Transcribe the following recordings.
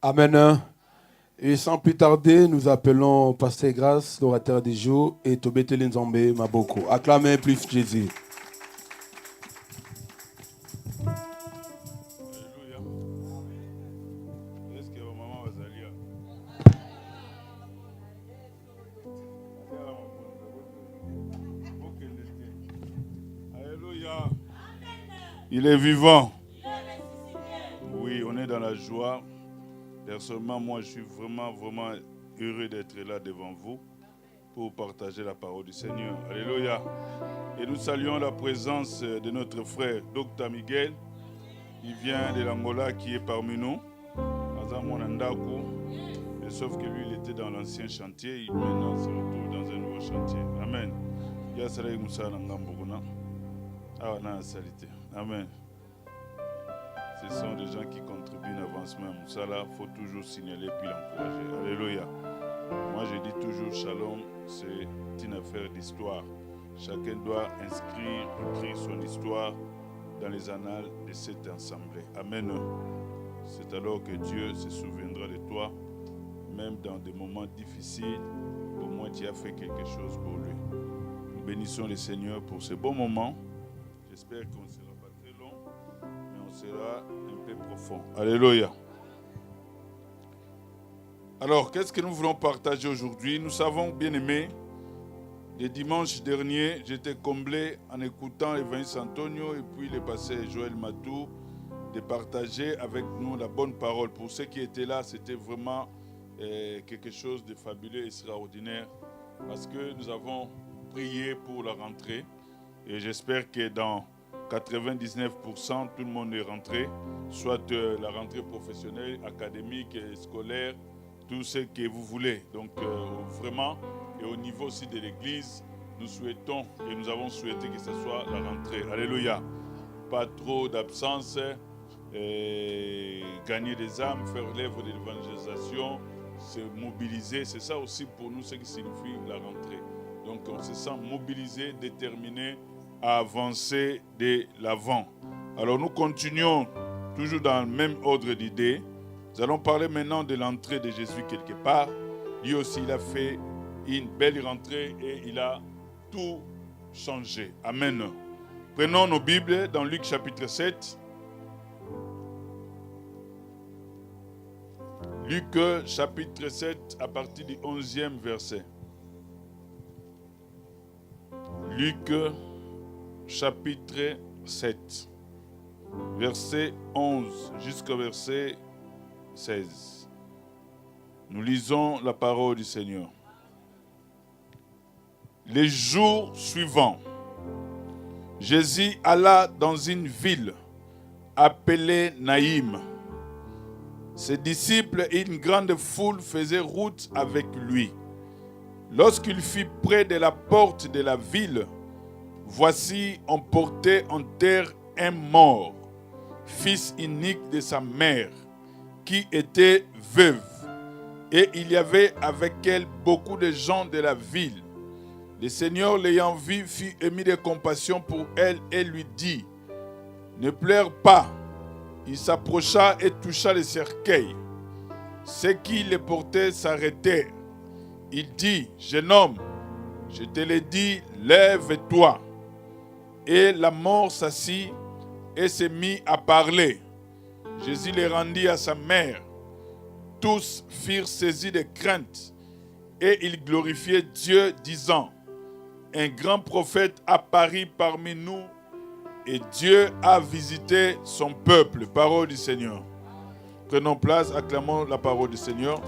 Amen. Et sans plus tarder, nous appelons Pasteur Grâce, l'orateur du jour, et Tobetele Nzambe Maboko. Acclamez plus Jésus. Alléluia. Est-ce que maman va salir? Alléluia. Il est vivant. Oui, on est dans la joie. Personnellement, moi, je suis vraiment heureux d'être là devant vous pour partager la parole du Seigneur. Alléluia. Et nous saluons la présence de notre frère Dr Miguel. Il vient de l'Angola, qui est parmi nous. Et sauf que lui, il était dans l'ancien chantier. Il maintenant se retrouve dans un nouveau chantier. Amen. Amen. Ce sont des gens qui contribuent à l'avancement. Ça, il faut toujours signaler puis l'encourager. Alléluia. Moi, je dis toujours, Shalom, c'est une affaire d'histoire. Chacun doit écrire son histoire dans les annales de cette assemblée. Amen. C'est alors que Dieu se souviendra de toi, même dans des moments difficiles. Au moins, tu as fait quelque chose pour lui. Nous bénissons le Seigneur pour ce bon moment. J'espère qu'on ne sera pas très long, mais on sera un peu profond. Alléluia. Alors, qu'est-ce que nous voulons partager aujourd'hui? Nous savons, bien aimés, le dimanche dernier, j'étais comblé en écoutant Évangile Antonio et puis le pasteur Joël Matou de partager avec nous la bonne parole. Pour ceux qui étaient là, c'était vraiment quelque chose de fabuleux et extraordinaire parce que nous avons prié pour la rentrée et j'espère que dans 99%, tout le monde est rentré, soit la rentrée professionnelle, académique, scolaire, tout ce que vous voulez. Donc vraiment, et au niveau aussi de l'église, nous souhaitons et nous avons souhaité que ce soit la rentrée. Alléluia. Pas trop d'absence, gagner des âmes, faire l'œuvre de l'évangélisation, se mobiliser. C'est ça aussi pour nous ce qui signifie la rentrée. Donc on se sent mobilisé, déterminé à avancer de l'avant. Alors nous continuons toujours dans le même ordre d'idées. Nous allons parler maintenant de l'entrée de Jésus quelque part. Lui aussi, il a fait une belle rentrée et il a tout changé. Amen. Prenons nos Bibles dans Luc chapitre 7. Luc chapitre 7 à partir du 11e verset. Luc chapitre 7, verset 11 jusqu'au verset 16. Nous lisons la parole du Seigneur. Les jours suivants, Jésus alla dans une ville appelée Naïm. Ses disciples et une grande foule faisaient route avec lui. Lorsqu'il fut près de la porte de la ville, voici, on portait en terre un mort, fils unique de sa mère, qui était veuve. Et il y avait avec elle beaucoup de gens de la ville. Le Seigneur, l'ayant vue, fut ému de compassion pour elle et lui dit, « Ne pleure pas. » Il s'approcha et toucha le cercueil. Ceux qui le portaient s'arrêtèrent. Il dit, « Jeune homme, je te l'ai dit, lève-toi. » Et la mort s'assit et se mit à parler. Jésus les rendit à sa mère. Tous furent saisis de crainte et ils glorifiaient Dieu, disant, « Un grand prophète apparut parmi nous et Dieu a visité son peuple. » Parole du Seigneur. Prenons place, acclamons la parole du Seigneur.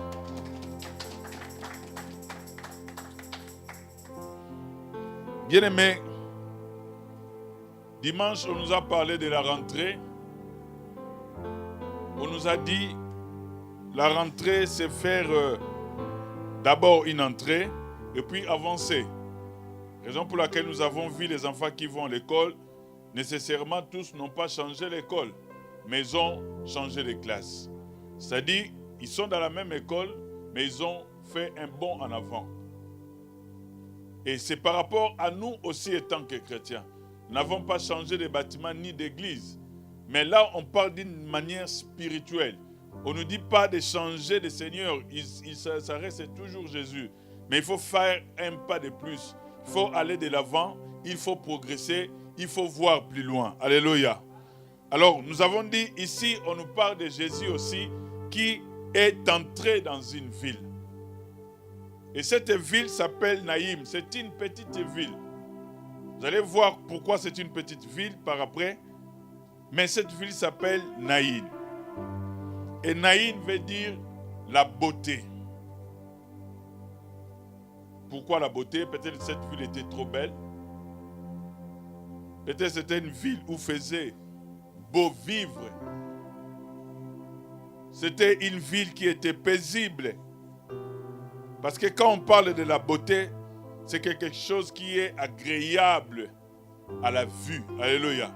Bien-aimés, dimanche, on nous a parlé de la rentrée. On nous a dit, la rentrée, c'est faire d'abord une entrée et puis avancer. Raison pour laquelle nous avons vu les enfants qui vont à l'école, nécessairement tous n'ont pas changé l'école, mais ils ont changé les classes. C'est-à-dire, ils sont dans la même école, mais ils ont fait un bond en avant. Et c'est par rapport à nous aussi étant que chrétiens. Nous n'avons pas changé de bâtiment ni d'église. Mais là, on parle d'une manière spirituelle. On ne nous dit pas de changer de Seigneur. Ça reste toujours Jésus. Mais il faut faire un pas de plus. Il faut aller de l'avant. Il faut progresser. Il faut voir plus loin. Alléluia. Alors, nous avons dit ici, on nous parle de Jésus aussi, qui est entré dans une ville. Et cette ville s'appelle Naïm. C'est une petite ville. Vous allez voir pourquoi c'est une petite ville par après. Mais cette ville s'appelle Naïm. Et Naïm veut dire la beauté. Pourquoi la beauté? Peut-être que cette ville était trop belle. Peut-être que c'était une ville où faisait beau vivre. C'était une ville qui était paisible. Parce que quand on parle de la beauté, c'est quelque chose qui est agréable à la vue. Alléluia.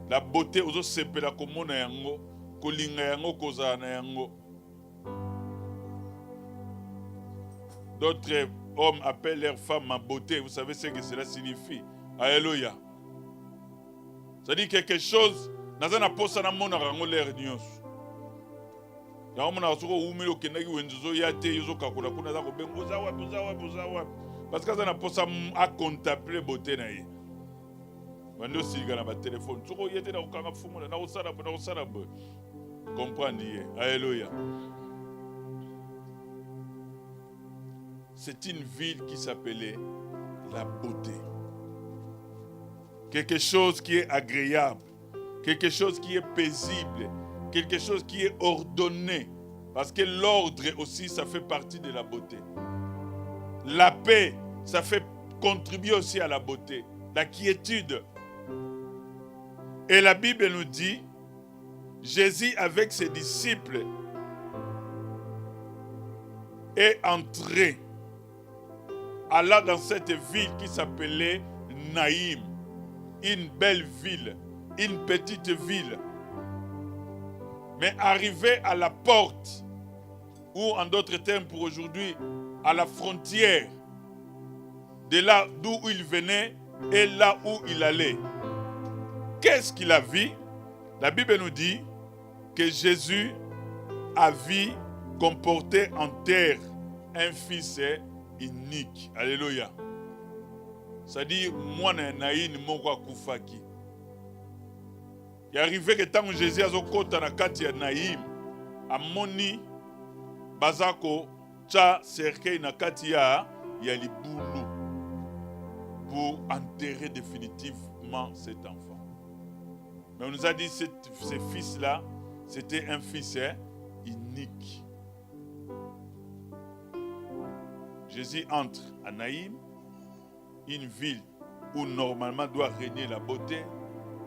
La beauté, ozo sepela komona yango, kolinga yango kozana yango. D'autres hommes appellent leurs femmes ma beauté. Vous savez ce que cela signifie. Alléluia. Ça dit quelque chose, nazana posa na mona rango l'air nyonso. Ya mona soko umilo kenaki wenzo yate yozo kakola kuna za ko bengo za wapi. Parce que ça n'a pas ça à contempler beauté na ye. Mando siga na ba téléphone. Soko yete na ukanga fumu na usara bo. Comprendre. Alléluia. C'est une ville qui s'appelait la beauté. Quelque chose qui est agréable, quelque chose qui est paisible, quelque chose qui est ordonné. Parce que l'ordre aussi, ça fait partie de la beauté. La paix, ça fait contribuer aussi à la beauté. La quiétude. Et la Bible nous dit, Jésus avec ses disciples est entré. Allah dans cette ville qui s'appelait Naïm. Une belle ville, une petite ville. Mais arrivé à la porte, ou en d'autres termes pour aujourd'hui, à la frontière de là d'où il venait et là où il allait. Qu'est-ce qu'il a vu? La Bible nous dit que Jésus a vu qu'on portait en terre un fils unique. Alléluia. C'est-à-dire, moi, naïn moko kufaki. Il est arrivé que tant que Jésus a zokota na kati ya Naïm, amoni bazako cha cercueil na kati ya libulu pour enterrer définitivement cet enfant. Mais on nous a dit que ce fils-là, c'était un fils unique. Jésus entre à Naïm, une ville où normalement doit régner la beauté,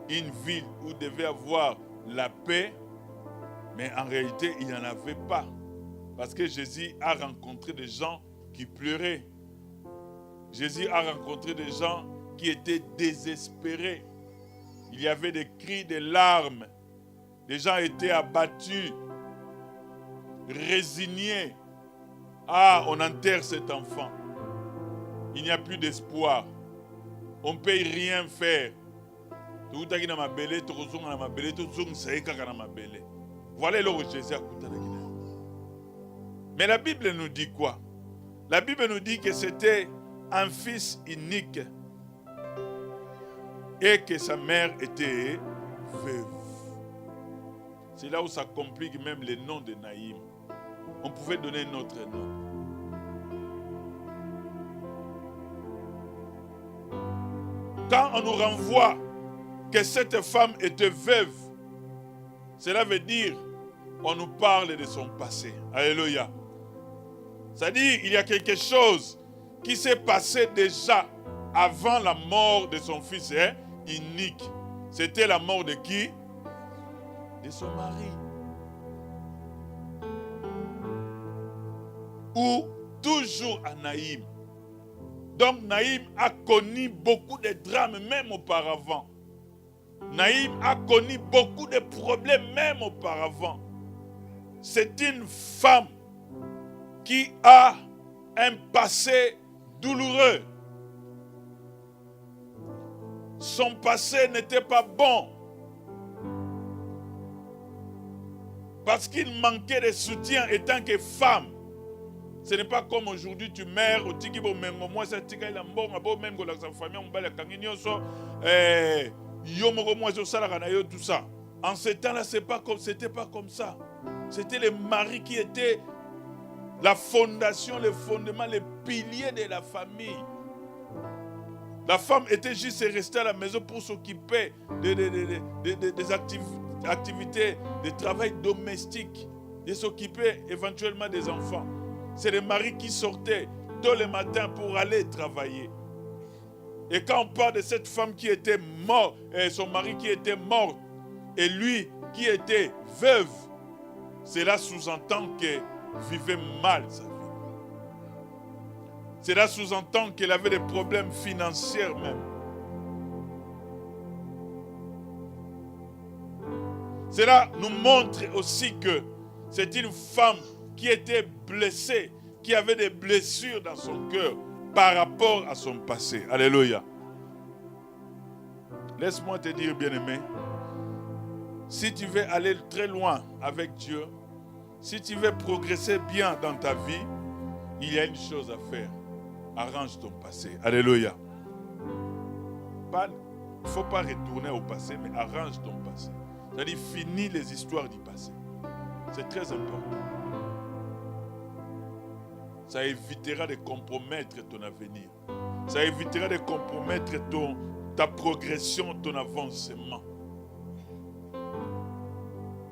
une ville où devait avoir la paix, mais en réalité, il n'y en avait pas. Parce que Jésus a rencontré des gens qui pleuraient. Jésus a rencontré des gens qui étaient désespérés. Il y avait des cris, des larmes. Les gens étaient abattus, résignés. Ah, on enterre cet enfant. Il n'y a plus d'espoir. On ne peut rien faire. Voilà là où Jésus a coupé. Mais la Bible nous dit quoi? La Bible nous dit que c'était un fils unique et que sa mère était veuve. C'est là où ça complique même le nom de Naïm. On pouvait donner un autre nom. Quand on nous renvoie que cette femme était veuve, cela veut dire on nous parle de son passé. Alléluia. C'est-à-dire il y a quelque chose qui s'est passé déjà avant la mort de son fils unique. C'était la mort de qui? De son mari. Ou toujours à Naïm. Donc Naïm a connu beaucoup de drames même auparavant. Naïm a connu beaucoup de problèmes même auparavant. C'est une femme qui a un passé douloureux. Son passé n'était pas bon. Parce qu'il manquait de soutien étant que femme. Ce n'est pas comme aujourd'hui, tu meurs, au tiki bo mengo, moi ça tika ila mbonga, bo même que la famille, on va la kanginyo so, yo moko moi so sala kana yo tout ça. En ce temps-là, c'était pas comme ça. C'était le mari qui était la fondation, le fondement, le pilier de la famille. La femme était juste restée à la maison pour s'occuper des activités de travail domestique, de s'occuper éventuellement des enfants. C'est le mari qui sortait tôt le matin pour aller travailler. Et quand on parle de cette femme qui était morte, son mari qui était mort, et lui qui était veuve, cela sous-entend qu'elle vivait mal sa vie. Cela sous-entend qu'elle avait des problèmes financiers même. Cela nous montre aussi que c'est une femme qui était blessée, qui avait des blessures dans son cœur par rapport à son passé. Alléluia. Laisse-moi te dire, bien-aimé, si tu veux aller très loin avec Dieu, si tu veux progresser bien dans ta vie, il y a une chose à faire. Arrange ton passé. Alléluia. Il ne faut pas retourner au passé, mais arrange ton passé. C'est-à-dire, finis les histoires du passé. C'est très important. Ça évitera de compromettre ton avenir. Ça évitera de compromettre ta progression, ton avancement.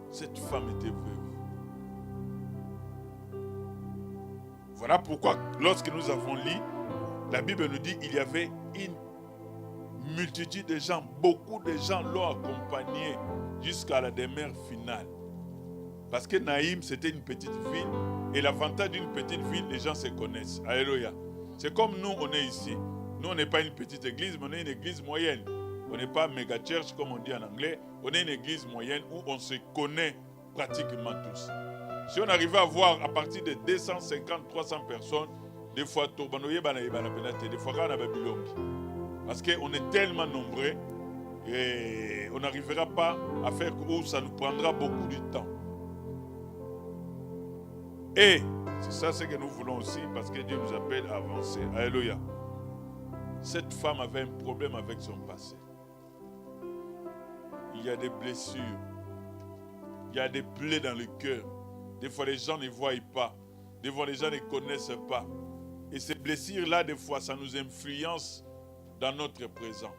Cette femme était veuve. Voilà pourquoi, lorsque nous avons lu, la Bible nous dit qu'il y avait une multitude de gens, beaucoup de gens l'ont accompagné jusqu'à la demeure finale. Parce que Naïm, c'était une petite ville. Et l'avantage d'une petite ville, les gens se connaissent. Alléluia. C'est comme nous, on est ici. Nous, on n'est pas une petite église, mais on est une église moyenne. On n'est pas méga church, comme on dit en anglais. On est une église moyenne où on se connaît pratiquement tous. Si on arrivait à voir à partir de 250, 300 personnes, des fois, des fois, on a Bilongi. Parce qu'on est tellement nombreux et on n'arrivera pas à faire où ça nous prendra beaucoup de temps. Et c'est ça ce que nous voulons aussi, parce que Dieu nous appelle à avancer. Alléluia. Cette femme avait un problème avec son passé. Il y a des blessures. Il y a des plaies dans le cœur. Des fois, les gens ne voient pas. Des fois, les gens ne connaissent pas. Et ces blessures-là, des fois, ça nous influence dans notre présent.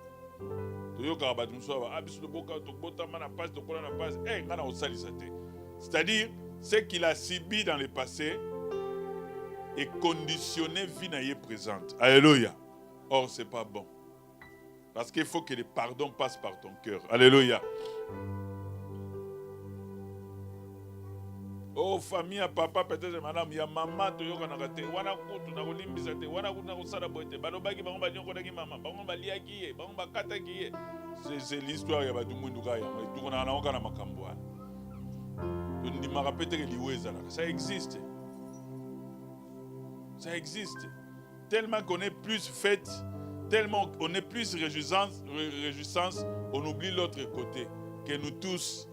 C'est-à-dire, ce qu'il a subi dans le passé est conditionné vie présente. Alléluia. Or, ce n'est pas bon. Parce qu'il faut que le pardon passe par ton cœur. Alléluia. Oh, famille, papa, peut-être madame, il y a maman, tu as raté. Wana kutu na kulimbisa te, wana kutu na kusala boite. Balobaki bango ba nyoko daki mama, bango ba liaki, bango ba kataki. C'est l'histoire ya batu mundu kaya. Tu connais na oka na makambo wana. Tu me rappelles que liweza là, ça existe. Ça existe. Tellement qu'on est plus fête, tellement on est plus réjouissance, on oublie l'autre côté. Que nous tous,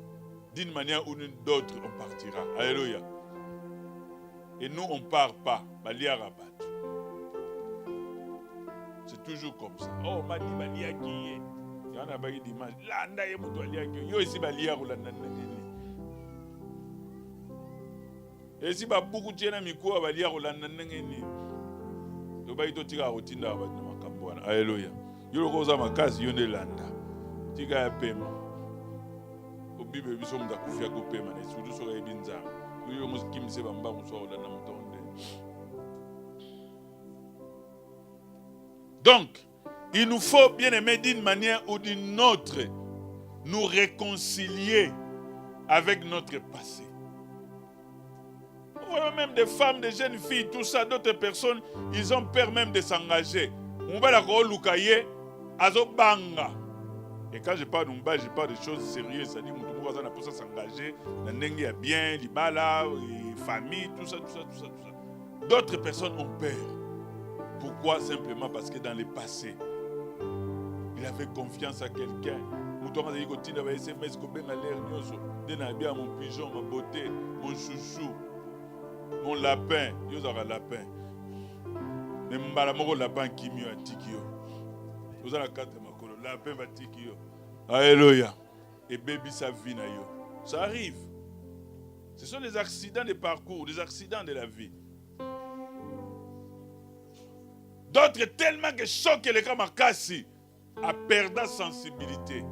d'une manière ou d'une autre, on partira. Alléluia. Et nous, on ne part pas. C'est toujours comme ça. Oh, mani balia qui est. Il y en a pas d'image. Là, on a eu mon qui yo ici balia ou la nanani. Et si ba beaucoup de gens miko balia ou la nanani. Yo ba ito tika otinda ba na makambo wana. Alléluia. Yo lo koza makazi yo ne landa. Tika ya pema. Bible biso mda kufia ko pema na sudu so ga binza. Yo mo kimse bamba mo so la na mutonde. Donc, il nous faut, bien aimer, d'une manière ou d'une autre, nous réconcilier avec notre passé. On voit même des femmes, des jeunes filles, tout ça, d'autres personnes, ils ont peur même de s'engager. On va la lukaye, azo banga. Et quand je parle d'umba, je parle de choses sérieuses, c'est-à-dire que tout le monde a pour s'engager, il y a bien, l'ibala, famille, tout ça. D'autres personnes ont peur. Pourquoi? Simplement parce que dans le passé, il avait confiance à quelqu'un. Mouton a dit que tu as SMS que ben l'air nyoso. Dena bien mon pigeon, ma beauté, mon chouchou, mon lapin. Yo zara lapin. Mais mbala moko lapin qui mieux a tikio. Vous avez la carte makolo. Lapin va tikio. Alléluia. Et baby sa vie na yo. Ça arrive. Ce sont des accidents de parcours, des accidents de la vie. D'autres tellement que choquent les gars makasi a perdu la sensibilité.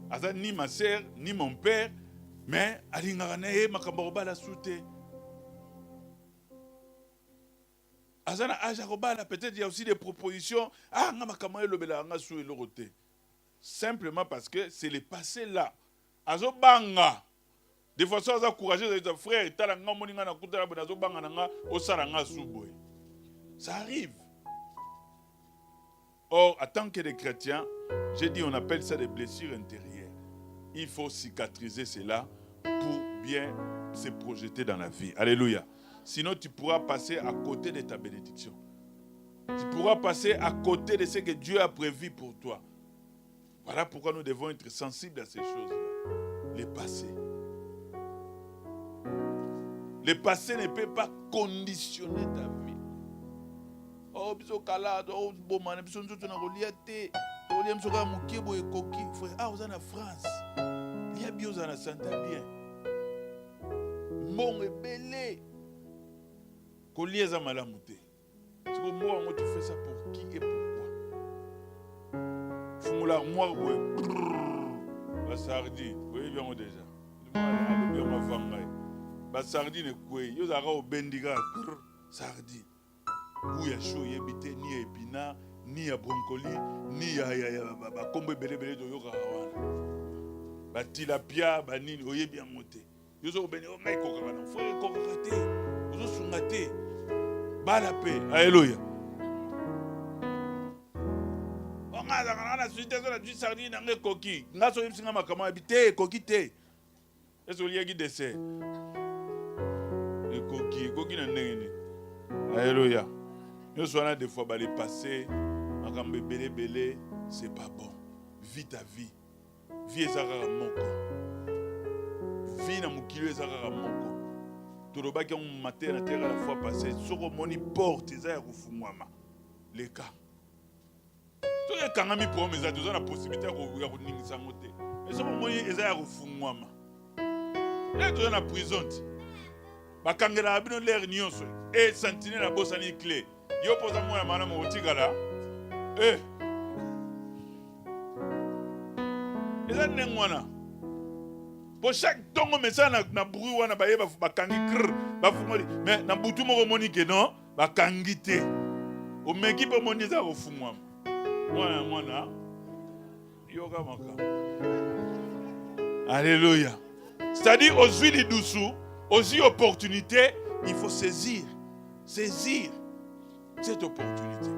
Aza ni ma sœur, ni mon père, mais alingane makamba la soute. Aza na aja robala, peut-être il y a aussi des propositions. Ah, nga makamba elobela nga sou elorote. Simplement parce que c'est le passé là. Azo banga. Des fois, ça a encouragé les frères. Ça arrive. Or, en tant que des chrétiens, j'ai dit, on appelle ça des blessures intérieures. Il faut cicatriser cela pour bien se projeter dans la vie. Alléluia. Sinon, tu pourras passer à côté de ta bénédiction. Tu pourras passer à côté de ce que Dieu a prévu pour toi. Voilà pourquoi nous devons être sensibles à ces choses-là. Les passés. Le passé ne peut pas conditionner ta vie. Oh, biso kalado, oh, bomane, biso nzoto na reliate. Olia msoka mukebo ekoki, frère. Ah, vous en a France. Il y a bien, vous en a santé bien. Mon et belé. Kolia za malamute. C'est que moi, tu fais ça pour qui et pourquoi? Fumula, moi, ouais. La sardine. Vous voyez bien déjà. Le bien ma vangaï. La sardine est quoi? Yo zara au bendiga. Sardine. Ou ya chaud yebite ni épinard, ni ya broncoli, ni ya kombe belé belé de yo karawana. Ba tilapia, ba nini oyebi amote. Yo zo beni o ngai koka bana. Faut koka te. Ozo sunga te. Ba la paix. Alléluia. On a la suite de la sardine ngai koki. Ngaso yimsinga makama habité koki te. Est-ce qu'il y a qui dessert? Et koki na ndenge. Alléluia. Nous sommes des fois les passés, makambe belé belé, c'est pas bon. Vis ta vie. Vie ezara moko. Vie na mukilo ezara moko. Toloba ki on matin na terre la fois passée, soko moni porte ezaya kufungwama. Les cas. Tout est quand même pour mes ados, on a la possibilité de kuningisa ngote. Mais soko moni ezaya kufungwama. Là tu es en prison. Bakangela abino l'air nyonso et sentinelle na bosani clé. Yo posa mwana mana mo utigala. Eza nengwana. Pour chaque tongo message na bruit wana ba yeba bakangi kr ba fumoli mais na butu moko moni ke non bakangi te. O meki po moni za ofumwa. Mwana yoga maka. Alléluia. C'est-à-dire aux huiles douces, aux opportunités, il faut saisir cette opportunité.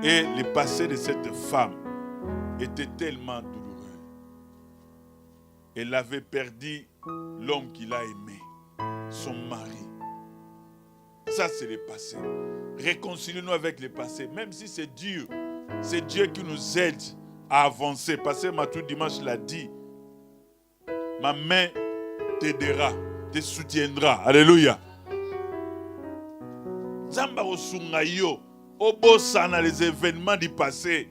Et le passé de cette femme était tellement douloureux. Elle avait perdu l'homme qu'il a aimé, son mari. Ça, c'est le passé. Réconciliez-nous avec le passé, même si c'est dur. C'est Dieu qui nous aide à avancer. Parce que Matou Dimanche l'a dit. Ma main t'aidera, te soutiendra. Alléluia. Zamba osungayo, obosana les événements du passé.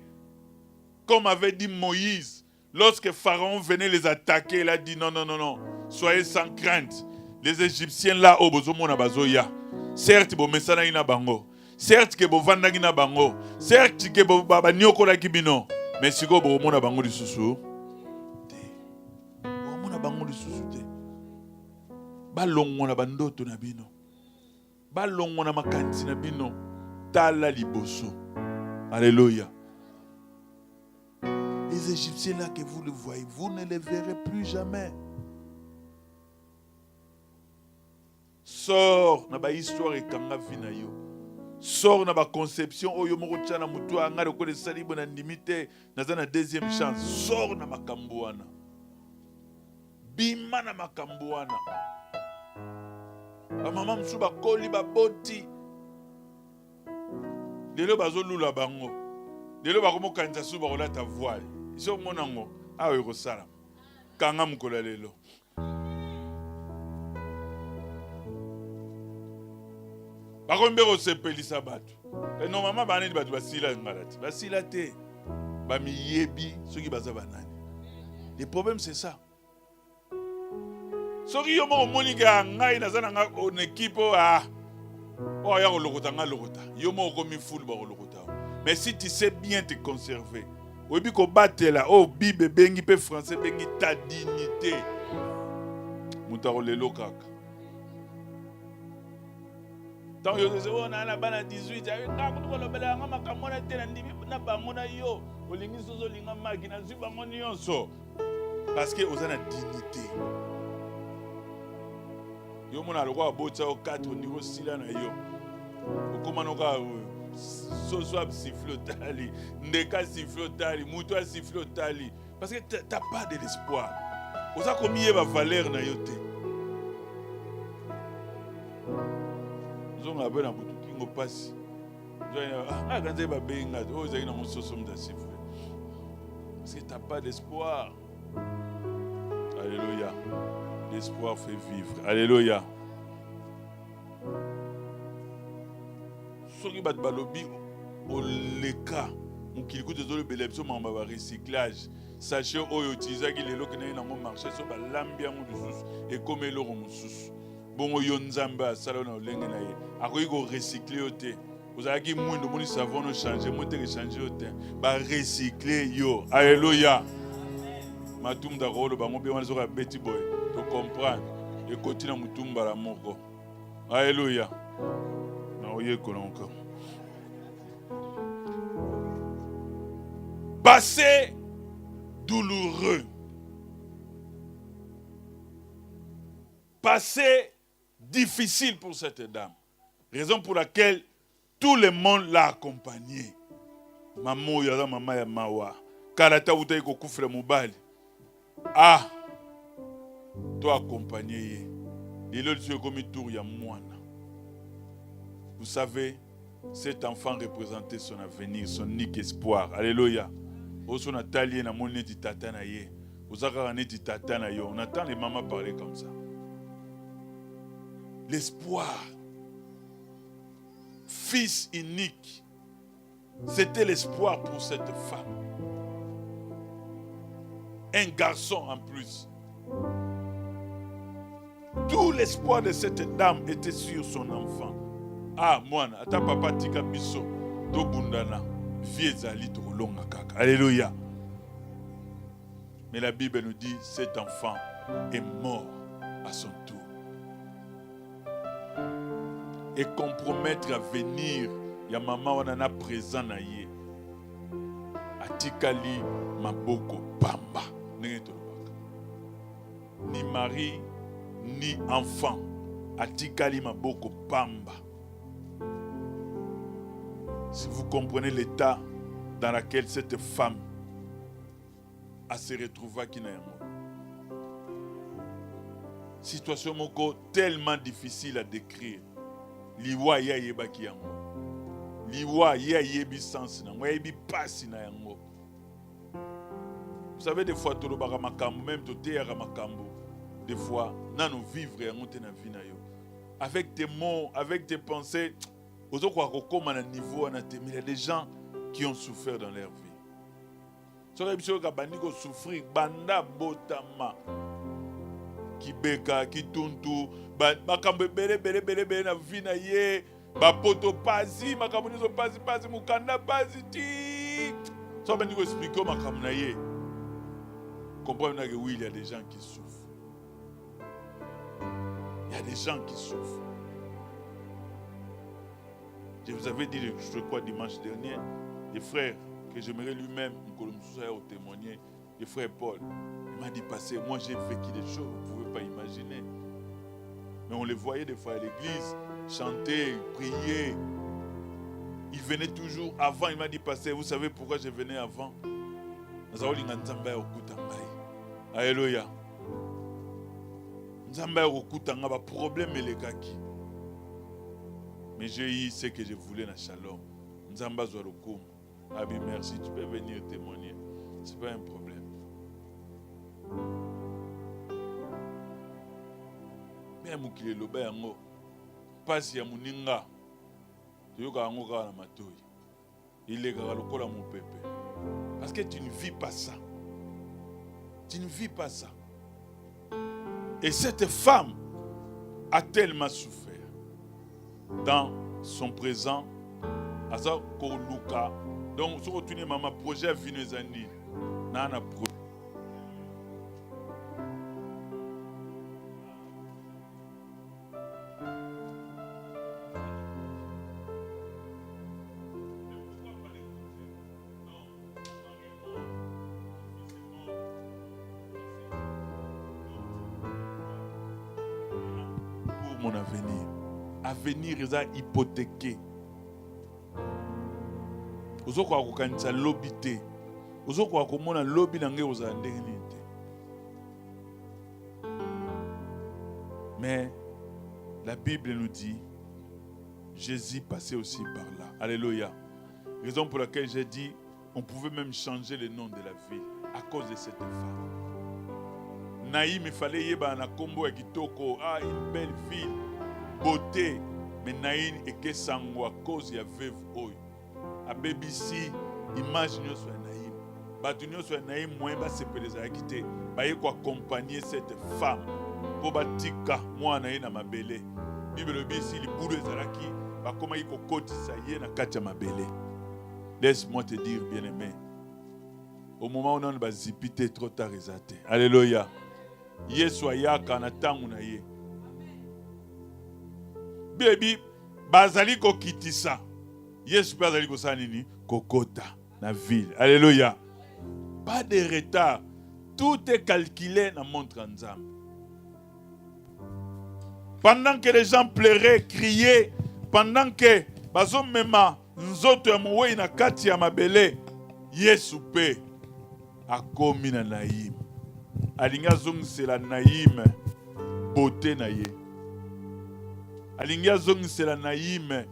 Comme avait dit Moïse, lorsque Pharaon venait les attaquer, il a dit non, soyez sans crainte. Les Égyptiens là, obozomona bazoya. Certes, bo mesana ina bango. Certes que bo vanda ina bango. Certes que bo baba nyoko la kibino. Mais si go bo mona bango di susu. Bo mona bango di susu te. Balongo na bandoto na bino. Balongo na makanti na bino. Tala liboso. Alléluia. Les Égyptiens là que vous le voyez, vous ne les verrez plus jamais. Sors na ba histoire et kanga vina yo. Sors na ba conception oyo moko tchana mutu anga de ko de salibo na limité na za na deuxième chance. Sors na makambo wana. Bima na makambo wana. Ba mama msuba koli ba boti. Lelo bazolula bango. Lelo bakomo kanza su bakola ta voile. Iso monango awe rosala. Kanga mukola lelo. Bakombe sepelisa batu. Et normalement banani batu basila ngalati. Basila te. Bami yebi soki baza banani. Le problème c'est ça. Soki yo mo moni ga ngai nazana nga on équipe oh ya kolokota nga lokota. Yo mo komi full ba kolokota. Mais si tu sais bien te conserver. Obi ko batela oh bibe bengi pe français bengi ta dignité. Mutaro lelo kaka. Tant yo se on a la bana 18 avec nga ko lobela nga makamona te na ndibi na bango na yo. Olingi sozo linga magi na zu bango nyonso. Parce que vous avez une dignité. Yo mona lokwa botsa au 4 niveau sila na yo. Okomana ka so sifflotali, ndeka sifflotali, muto sifflotali parce que t'as pas de l'espoir. Oza komiye ba valeur na yo te. Zonga bena butu kingo pasi. Zoya kanze ba benga, o zaki na mososo mda siffle. Parce que t'as pas d'espoir. Alléluia. L'espoir fait vivre. Alléluia. Soki bat balobi oleka mukiliku tezolo belepso mamba ba recyclage. Sachez oyo tizaki lelo kena na mo marché so ba lambia mu dusus e komelo ko mususu. Bongo yo nzamba sala na olenge na ye. Akoyi ko recycler ote. Ozaki mwindo moni savon no changer, mo te changer ote. Ba recycler yo. Alléluia. Matumba rolo ba mo be wana soka beti boy. To comprendre. Et continue mutumba la moko. Alléluia. Encore. Passé douloureux. Passé difficile pour cette dame. Raison pour laquelle tout le monde l'a accompagnée. Maman yaza mama ya mawa. Karata utai ko kufre mobali. Ah. Toi accompagné. Et l'autre c'est comme tour ya moine. Vous savez, cet enfant représentait son avenir, son unique espoir. Alléluia. On attend les mamans parler comme ça. L'espoir. Fils unique. C'était l'espoir pour cette femme. Un garçon en plus. Tout l'espoir de cette dame était sur son enfant. Ah, moi, ata papa tika biso, to bundana, vie zali to longa kaka. Alléluia. Mais la Bible nous dit, cet enfant est mort à son tour. Et compromettre l'avenir, ya maman wana présent na ye. Atikali maboko pamba. Ni mari, ni enfant. Atikali maboko pamba. Si vous comprenez l'état dans lequel cette femme a se retrouvé qui n'a pas. Situation moko tellement difficile à décrire. Liwa ya yeba ki yango. Liwa ya yebi sens na, ya yebi passe na yango. Vous savez des fois to lobaka makambo même to teyaka makambo. Des fois nano vivre yango te na vie na yo. Avec tes mots, avec tes pensées. Il y a des gens qui ont souffert dans leur vie. Si vous avez souffert, banda botama, qui beka, qui tuntu, makambe bele na vie na ye, ba poto pasi, makambe nizo pasi mukanda pasi ti. Si vous avez expliqué makambe na ye, comprenez que oui, il y a des gens qui souffrent. Il y a des gens qui souffrent. Je vous avais dit, je crois, dimanche dernier, les frères que j'aimerais lui-même, au témoigner, le frère Paul, il m'a dit, passé, moi j'ai vécu des choses, vous ne pouvez pas imaginer. Mais on les voyait des fois à l'église, chanter, prier. Il venait toujours avant, il m'a dit, passé, vous savez pourquoi je venais avant? Alléluia. Problème et les kaki. Mais j'ai eu ce que je voulais dans Shalom. Nzamba Zoualoukoum. Abi, merci, tu peux venir témoigner. Ce n'est pas un problème. Mais Moukile Loba Yango, passe ya Mouninga, tu yoka Yango Kala Matoui. Il est Kala Lokola mon pépé. Parce que tu ne vis pas ça. Tu ne vis pas ça. Et cette femme a tellement souffert dans son présent. Asa Koluka. Donc, si vous retournez maman projet Vinezani, nana projet. Pour mon avenir. Avenir est hypothéqué. Ozo kwa kukanisa lobby te. Ozo kwa komona lobby nange oza ndenge te. Mais la Bible nous dit Jésus passait aussi par là. Alléluia. Raison pour laquelle j'ai dit on pouvait même changer le nom de la ville à cause de cette femme. Naïm, il fallait yeba na kombo ya kitoko, ah une belle ville, beauté, mais Naïm et que sango à cause ya veuve oyo. A BBC, image nyonso ya Naïm. Batu nyonso ya Naïm moyen ba sepeleza ya kité, ba ye ko accompagner cette femme pour batika mwana ye na mabele. Bible bisi libulu ezalaki ba koma yiko kotisa ye na kati ya mabele. Laisse-moi te dire bien-aimé. Au moment où on va zipiter trop tard ezate. Alléluia. Yesu ayaka na tangu na ye. Baby bazali ko kitisa. Yesu bazali ko sanini kokota na ville. Alléluia. Pas de retard. Tout est calculé dans montre nzambe. Pendant que les gens pleuraient, criaient, pendant que bazo mema nzoto ya muwe na kati ya mabele, Yesu pe akomi na Naïm. Alinga zongisela Naïm beauté na ye. Alinga zongisela Naïm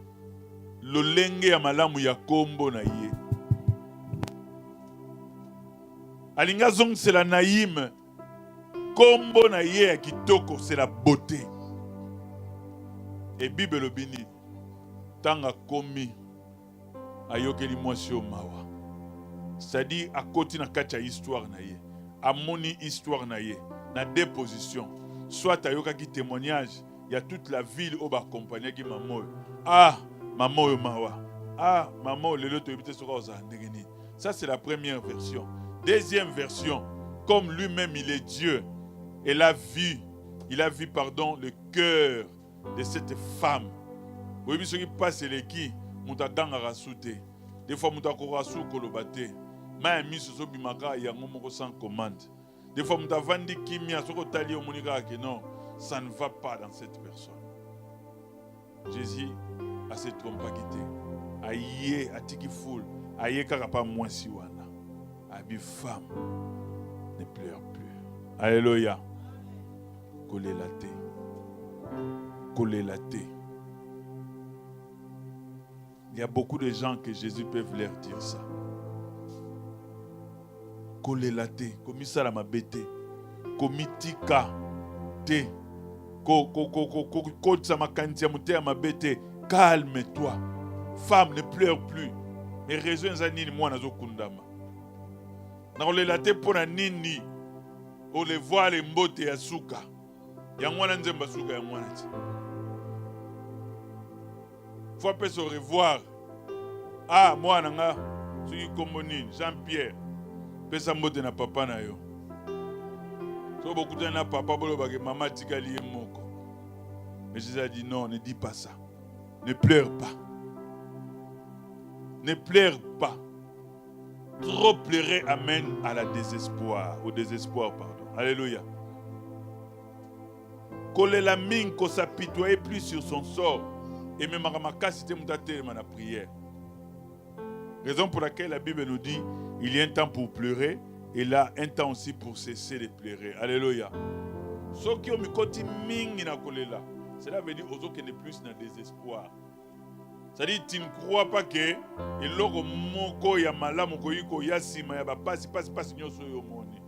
lolenge ya malamu ya kombo na ye. Alinga zongisela Naïm kombo na ye ya kitoko, c'est la beauté. Et Bible le bénit. Tanga komi ayokeli mwasi o mawa. C'est-à-dire à côté na kacha histoire na ye. Amoni histoire na ye. Na deux positions. Soit ayoka ki témoignage, il y a toute la ville au bas accompagné qui maman. Ah, maman o mawa. Ah, maman lelo to ebite soka oza ndengeni. Ça c'est la première version. Deuxième version, comme lui-même il est Dieu, il a vu le cœur de cette femme. Oui, ce qui passe c'est qui mutadanga rasute. Des fois mutakorasu kolobate. Ma mis so bimaka ya ngomoko sans commande. Des fois mutavandi kimia soko tali o monika que non, ça ne va pas dans cette personne. Jésus a se trompé quitté. Aïe atiki foule, aïe kaka pas moins si wana. Abi femme ne pleure plus. Alléluia. Collez la thé. Coller la thé. Il y a beaucoup de gens que Jésus peut leur dire ça. Coller la thé. Comme ça la m'a bêté. Comme tika thé. Calme-toi. Femme ne pleure plus. Mais raison zanini moi nazo kundama. Na coller la thé pour nini. On le voit les mbote ya suka. Yangwana nzemba suka yangwana ti. Faut pas se revoir. Ah, moi, nanga, celui comme Jean-Pierre, pesa mbote na papa na yo. So beaucoup de na papa bolo bage maman tikali moko. Mais Jésus a dit non, ne dis pas ça. Ne pleure pas. Ne pleure pas. Trop pleurer amène à la désespoir, au désespoir, pardon. Alléluia. Coller la mine qu'on s'apitoie plus sur son sort. Et même à c'était la prière. Raison pour laquelle la Bible nous dit il y a un temps pour pleurer et là un temps aussi pour cesser de pleurer. Alléluia. Ceux qui ont mis côté ming na kolela, cela veut dire aux autres qui n'est plus dans le désespoir. C'est-à-dire, tu ne crois pas que eloko moko ya malamu koyiko ya sima ya bapasi pasi nyoso yo moni.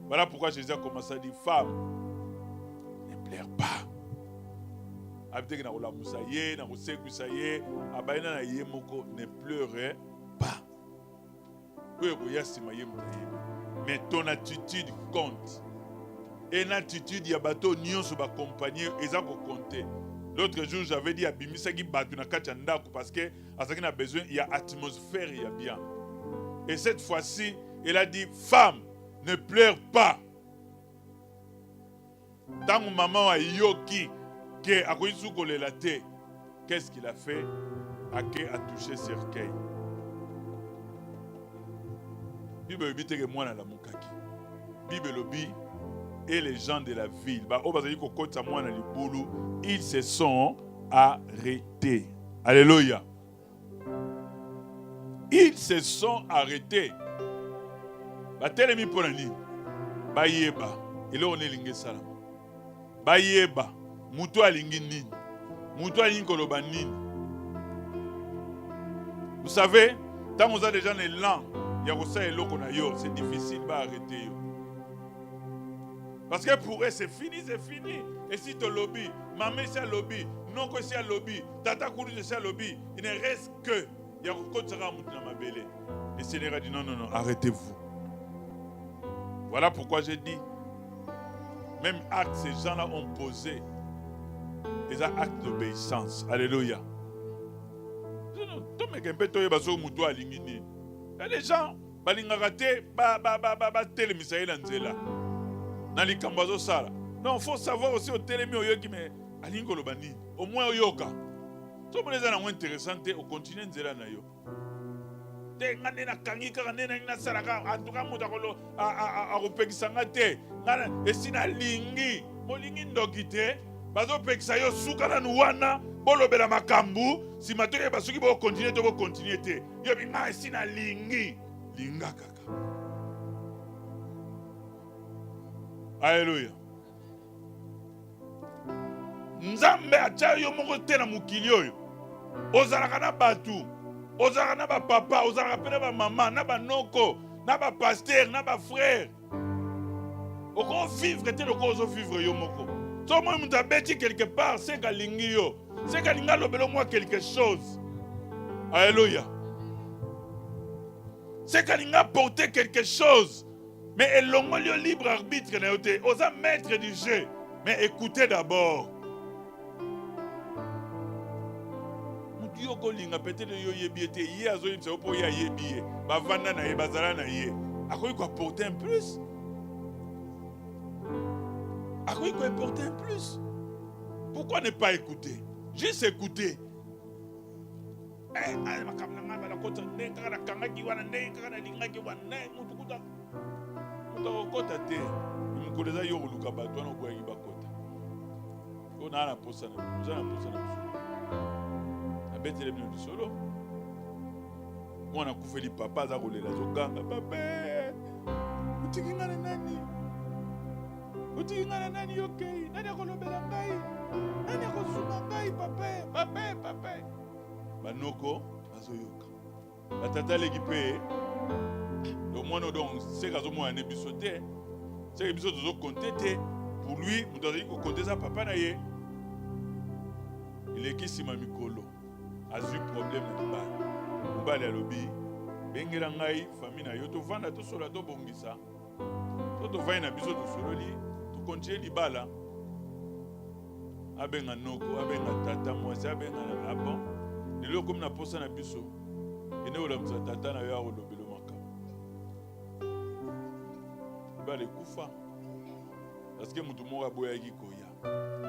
Voilà pourquoi Jésus a commencé à dire, femme, ne pleure pas. Abiteke na kolamusa ye, na kosekuisa ye, abayina na ye moko, ne pleure pas. Mais ton attitude compte. Et une attitude, il y a bateau nyonso ba compagnie et ça ko compter. L'autre jour, j'avais dit à Bimisa qui batu na kachandako parce que à ce qu'il a besoin, il y a atmosphère, il y a bien. Et cette fois-ci, elle a dit, femme, ne pleure pas. Tant que maman a yoki que a koisu kolelate, qu'est-ce qu'il a fait? Ake a touché cercueil. Bible lobi teke mwana la mukaki. Bible lobi et les gens de la ville, ils se sont arrêtés. Alléluia. Ils se sont arrêtés. Batelemi ponani. Bayeba. Ele on elinge sala. Bayeba. Mutu alingi nini. Mutu alingi koloba nini. Vous savez, tant qu'on a déjà les langues, c'est difficile d'arrêter. Parce que pour eux, c'est fini, c'est fini. Et si tu lobby, maman c'est un lobby, non que c'est un lobby, tata kourou c'est un lobby, il ne reste que. Il y a le Seigneur a dit non, arrêtez-vous. Voilà pourquoi j'ai dit, même acte, ces gens-là ont posé des actes d'obéissance. Alléluia. Il y a des gens, non, il faut savoir aussi au télémi au moins au yoga. Tout le monde est intéressant, au continent de la nayo. Bolobela makambu si matoke basuki bo continuer to bo continuer te yo binga sina lingi linga kaka. Alléluia. Nzambe acha yo moko te na mukili oyo ozalaka na batu ozalaka na ba papa ozalaka pe na ba mama na ba noko na ba pasteur na ba frère oko vivre te loko ozo vivre yo moko so moi muta beti quelque part c'est ka lingi yo. C'est qu'il y a moi quelque chose. Alléluia. C'est qu'il y a porté quelque chose. Mais il y a libre arbitre. Aux maître du jeu. Mais écoutez d'abord. Porter un plus. Porter un plus. Pourquoi ne pas écouter? Juste écouter. Banoko azoyoka batata l'équipe le mono donc c'est gazo mo ane bisoté c'est bisoto zo compter pour lui mu doit ko compter ça papa na ye il est qui si ma mikolo a eu problème na ba mbali alobi bengela ngai famille na yo to vanda to sola to bongisa to vai na bisoto sololi to continuer libala abenga noko abenga tata mwasi abenga na abon lelo comme na posa na biso ene ola mza tata na yo olobelo maka ba le kufa parce que mutu moko aboya ki koya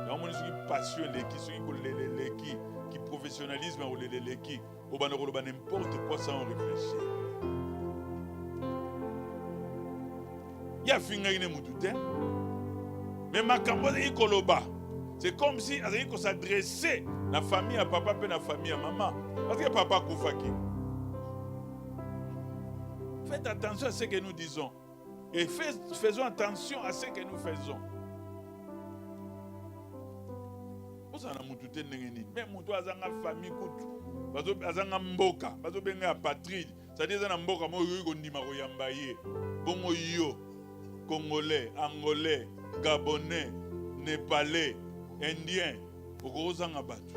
ya moni soki passion leki soki ko leki ki professionnalisme ou leki obana ko loba n'importe quoi sans réfléchir ya finga ine mutu te mais makambo yi koloba. C'est comme si il s'adressait à la famille à papa et à la famille à maman. Parce que papa koufaki. Faites attention à ce que nous disons. Et faisons attention à ce que nous faisons. Vous en avez tout. Mais vous avez une famille. azanga mboka bazo benga apatride c'est-à-dire za na mboka mo yo kondima koyamba ye bongo yo congolais angolais gabonais népalais indien okozanga bato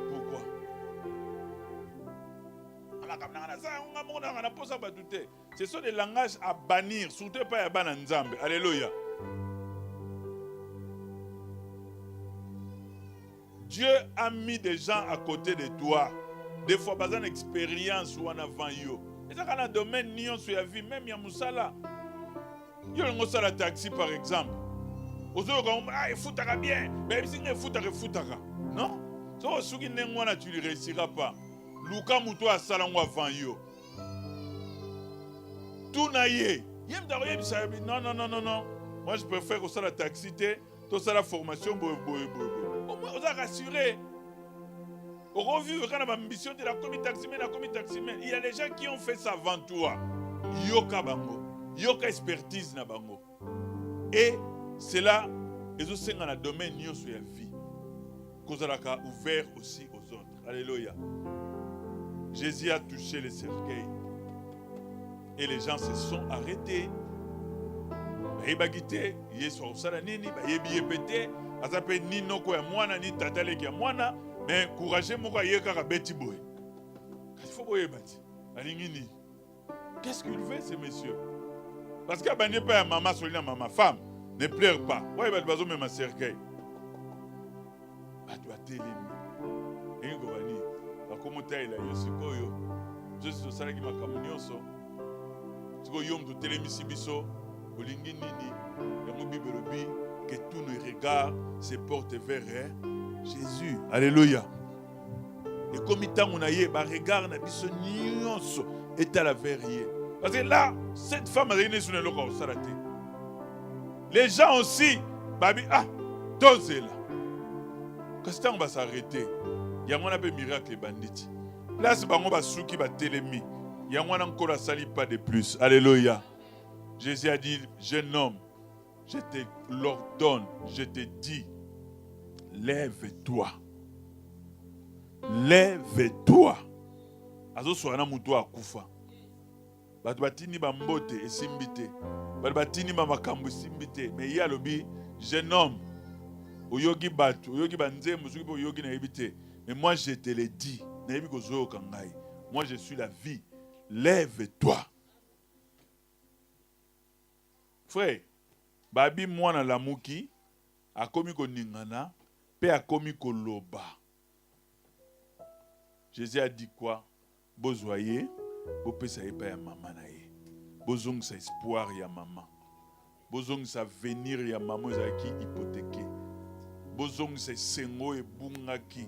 pourquoi ce sont des langages à bannir surtout pas ya bana nzambe. Alléluia. Dieu a mis des gens à côté de toi. Des fois, pas une expérience ou en avant yo. Et ça, dans le domaine nion sur la vie, même il y a Moussala. Il y a un taxi par exemple. Aux autres, il faut bien. Mais si il faut non? Si tu ne réussiras pas. Luka Mouto a salango avant yo. Tout naïe. Non, non, non, non, non. Moi, je préfère que ça la taxi, tout ça la formation. On a rassuré. On revivre quand la mission de la comité taximène. Il y a des gens qui ont fait ça avant toi. Yoka bango. Yoka expertise na bango. Et c'est là, ils ont dans le domaine de la vie. Qu'on a ouvert aussi aux autres. Alléluia. Jésus a touché les cercueils. Et les gens se sont arrêtés. Baïbagité, Yesu Osalanini, Baïbiyepete, Azape ni noko ya mwana, ni tataleki ya mwana, mais couragez moi yeka beti boy. Il faut boyer bati. Alingini. Qu'est-ce qu'il fait ce monsieur? Parce qu'il n'y a pas maman solina maman femme, ne pleure pas. Moi il va te même un cercueil. Batu atelemi. Et ngobani, bakomota ila yosikoyo. Je suis au salaki makamunyoso. Siko yom to telemisi biso. Olingi nini yango bibelobi que tous nos regards se portent vers Jésus. Alléluia. Et comme il on a yé ba regard na biso nyonso est à la verrier. Parce que là cette femme a une sur le local sarate. Les gens aussi babi dosé là. Qu'est-ce qu'on va s'arrêter? Yango na be miracle bandit. Place bango ba souki ba telemi. Yango na encore sali pas de plus. Alléluia. Jésus a dit, jeune homme, je te l'ordonne, je te dis, lève-toi. Lève-toi. Azo soana muto akufa. Batu batini ba mbote esimbite. Batu batini ba makambo esimbite. Mais ya lobi, jeune homme, oyogi batu, oyogi banze, musuki po oyogi na ebite. Mais moi je te le dis, na ebi kozo kangai. Moi je suis la vie. Lève-toi. Frère, babi mwana lamuki akomi ko ningana pe akomi ko loba. Jésus a dit quoi? Bozoye, bopesa epa ya maman na ye. Bozong sa espoir ya maman. Bozong sa venir ya maman zaki hypothéqué. Bozong sa sengo e bungaki.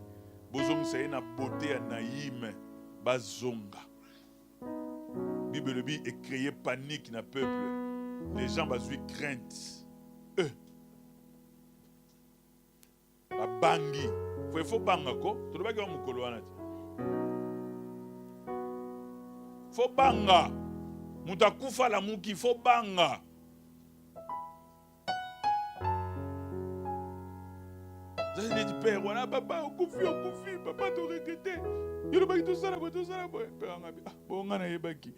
Bozong sa na beauté ya naïme bazonga. Bible bi est créé panique na peuple. Les gens ont eu crainte. Bangi. Il faut banga ko. Tu ne peux pas mukolo wana. Faut banga. Mutakufa la muki faut banga. J'ai dit père voilà papa okufi papa te regretté. Il le baki tout ça là père ngabi. Bon ngana yebaki.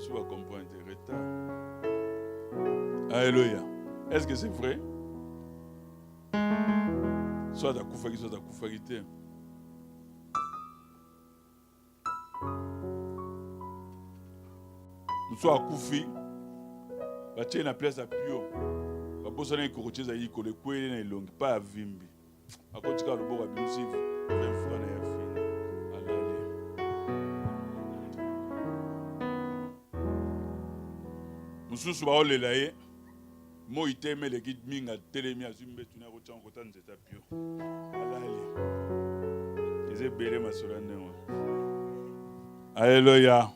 Tu vas comprendre tes retards. Alléluia. Est-ce que c'est vrai? Soit à Koufaki, soit à Koufarité. Nous sommes à Koufi. Bah tiens la place à Pio. Bah pour ça on est courtier à y coller coué na longue pas à Vimbi. À côté de le beau abusif. 20 francs na fille. Mususu ba olela ye mo iteme le kid minga telemi azumbe tuna ko tsango ko tanze tapio alali eze bele masura ndengo. Alléluia.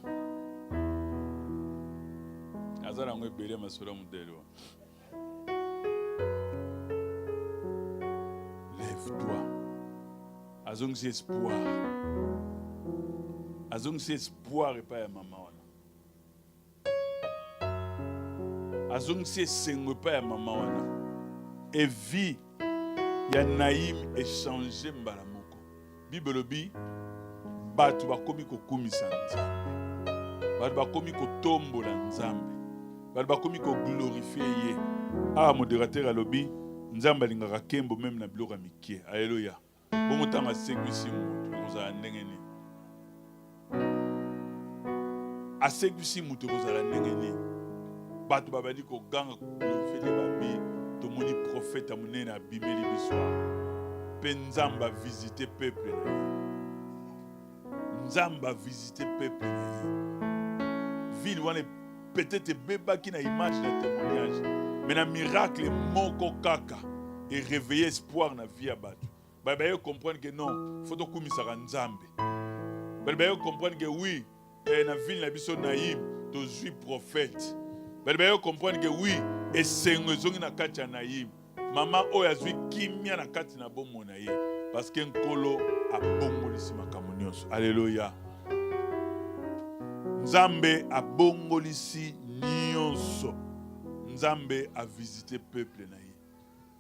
Azara ngwe bele masura mudelo. Lève-toi. Azong si espoir. Azong si espoir et pas ya maman. Azong si sengo pa ya mama wana. Et vie ya Naïm échangé mbala moko. Bible lobi batu bakomi kokumisa nzambe. Batu bakomi kotombola nzambe. Batu bakomi ko glorifier ye. Ah modérateur alobi nzambe lingaka kembo même na biloko mikie. Alléluia. Bongo tanga séquisi mutu kozala ndenge ni. Aséquisi mutu kozala ndenge ni. Batu babadi ko ganga glorifier babi tomoni prophète amunene abimeli biso. Pe nzamba visiter peuple na ye. Nzamba visiter peuple na ye. Ville wana peut-être beba qui na image na témoignage. Mais na miracle moko kaka et réveiller espoir na vie à batu. Ba comprendre que non, faut to kumisa nzambe. Ba comprendre que oui, na ville na biso Naïm, to juif prophète. Ba comprendre que oui, et sengozongi na kati ya Naïm. Mama oyo azwi kimia na kati na bomo na ye parce que nkolo abongolisi makambo nyonso. Alléluia. Nzambe abongolisi nyonso. Nzambe a visité peuple na ye.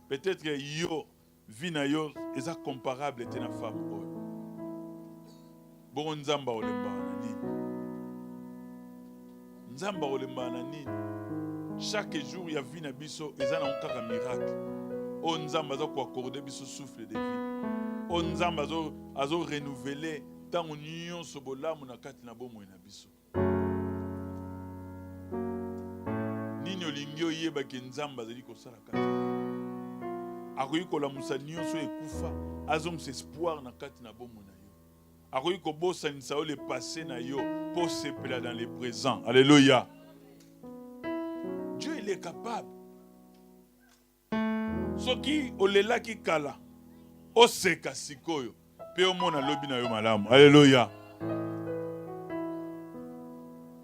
Peut-être que yo vie na yo eza comparable te na femme oyo. Bongo nzamba olemba na nini? Nzamba olemba na nini? Chaque jour ya vie na biso eza na kaka miracle. O nzamba azo ko accorder biso souffle de vie. O nzamba azo renouveler tango nyonso bolamu na kati na bomo na biso. Nini olingi oyeba ke nzamba azali kosala kati. Akoyi kolamusa nyonso ekufa, azongisa espoir na kati na bomo na yo. Akoyi kobosanisa yo le passé na yo pour sepela dans le présent. Alléluia. Dieu il est capable. Soki olelaki kala oseka sikoyo pe omona lobi na yo malamu. Alléluia.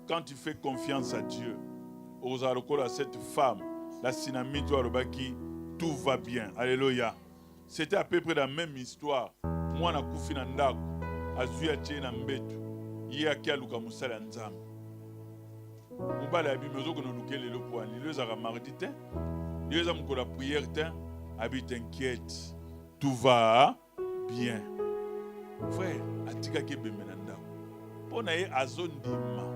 Quand tu fais confiance à Dieu, à cette femme, la Sinamite Warobaki, tout va bien. Alléluia. C'était à peu près la même histoire. Moi, na kufi na ndako, azuya tchena mbetu, yé akia luka musala nzambe. Mubala abi mezo kono luke lelo po ani, lelo zaka mardi te, lelo za mko la prière te, abi t'inquiète, tout va bien. Frère, atika ke bembe na ndako. Pona ye azondima,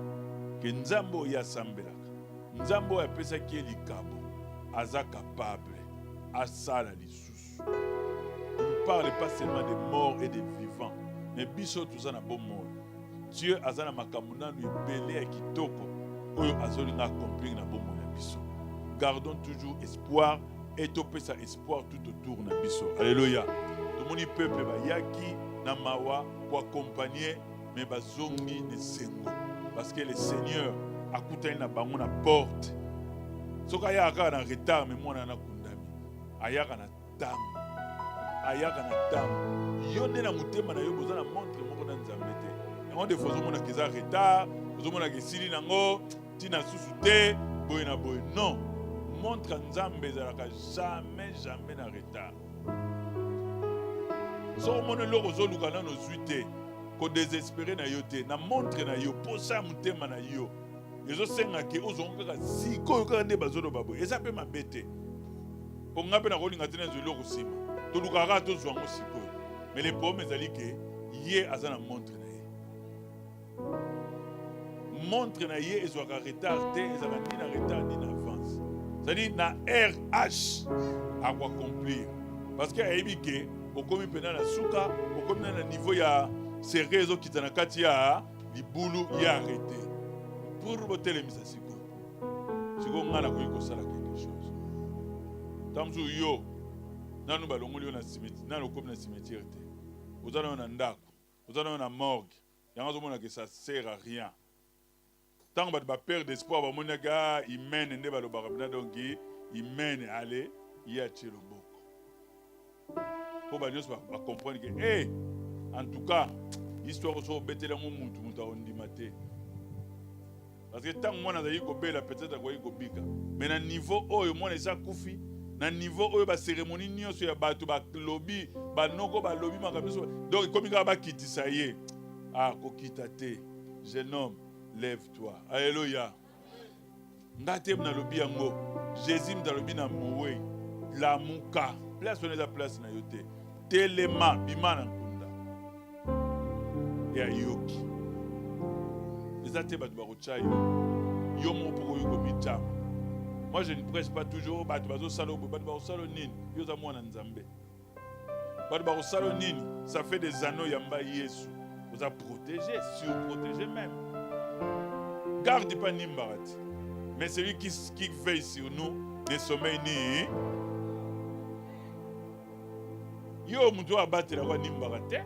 ke nzambo ya sambelaka. Nzambo ya pesa ki likabo, aza capable, asala lisusu. On ne parle pas seulement des morts et des vivants, mais biso tout ça na bon mort. Dieu azana makamuna lui belé à kitoko, oyo azolinga accomplir na bon mort na biso. Gardons toujours espoir et topé sa espoir tout autour na biso. Alléluia. Tout moni peuple ba yaki na mawa pour accompagner mais bazongi ne sengo parce que le Seigneur akutani na bango na porte. Soka yaka na retard mais mwana na kundami. Ayaka na tam. Ayaka na tam. Yonde na mutema na yo boza na montre moko na nzambe te. Yango de fozo mona keza retard, fozo mona kesili nango, tina susu te, boye na boye. Non. Montre nzambe zalaka jamais na retard. So mona loko zo luka na no zuite, ko désespérer na yo te, na montre na yo, posa mutema na yo. Ezo senga ke ozonga ka siko ka nde bazolo babo. Eza pe mabete. Ponga pe na kolinga tena zo loko sima. To lukaka to zwango siko. Mais le problème ezali ke ye azana montre na ye. Montre na ye ezwaka retard te, ezaka ni na retard ni na avance. C'est-à-dire na RH à quoi accomplir. Parce que ayebi ke okomi pena na suka, okomi na niveau ya serezo kitana kati ya libulu ya arrêté. Pour voter les mises à Siko. Siko ngana koyi kosala quelque chose. Tamzu yo nanu balongoli na cimetière, nanu comme na cimetière te. Ozana na ndako, ozana na morgue. Yango mona que ça sert à rien. Tant que ba perdre d'espoir ba mona ga il mène nde balo barabna donc il mène aller y a tchelo boko. Pour ba nyos ba comprendre que en tout cas l'histoire so betela mo mutu ondimate. Parce que tant que moi nazali ko bela peut-être ko bika. Mais na niveau oyo moi eza kufi, na niveau oyo ba cérémonie nyonso ya bato ba lobby, ba noko ba lobby makabiso. Donc comme il ba kitisa ye. Ah ko kitate. Jeune homme, lève-toi. Alléluia. Ngate na lobby yango. Jésus na lobby na mowe. La muka, place on est la place na yote. Telema bima na nkunda. Ya yoki. Ezate batu barochayo. Yo mo poko yo komita. Moi je ne presse pas toujours batu bazo salo batu bazo salo nini. Yo za mwana nzambe. Batu bazo salo nini. Ça fait des anneaux yamba Yesu. Vous a protégé, surprotégé même. Garde pas Nimbarati. Mais celui qui veille sur nous, ne sommeille ni. Yo muto abate la wa Nimbarate.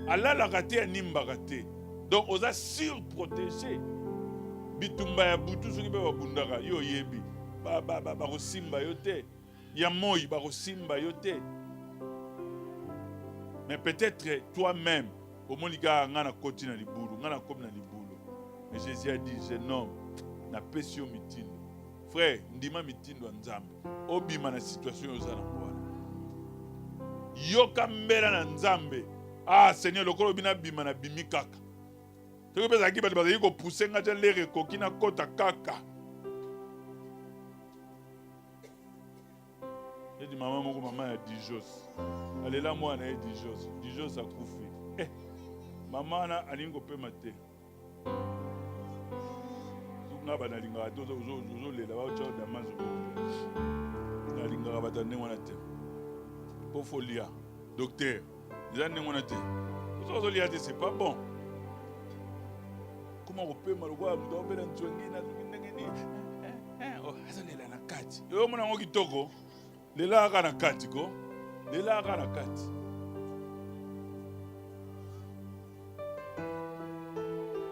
Allah la raté à Nimbarate. Donc on a surprotégé. Bitumba ya butu soki be babundaka yo yebi. Ba rosimba yote. Ya moi ba rosimba yote. Mais peut-être toi-même, au moins, tu as un côté dans le boulot, tu as un côté dans le boulot. Mais Jésus a dit, jeune homme, na pesio mitindo. Frère, ndima mitindo nzambe. Obima na situation yoza na mwana. Yoka mbela na nzambe. Ah, Seigneur, le kolo bina bima na bimi kaka. Toko pesa ki bati bazali ko pousser ngaja lere koki na kota kaka. J'ai dit maman ya Dijos. Elle est là moi na Dijos. Dijos a koufi. Eh. Maman na alingo pe mate. Nga bana linga dozo le la ba chao damazo. Na linga ba tande wana te. Po folia. Docteur, déjà ne wana te. Zo lia te c'est pas bon. Comment on peut malwa mu do bela ntsongi na ngini. Oh, azanela na kati. Yo mona ngo kitoko. Lela kana kati ko. Lela kana kati.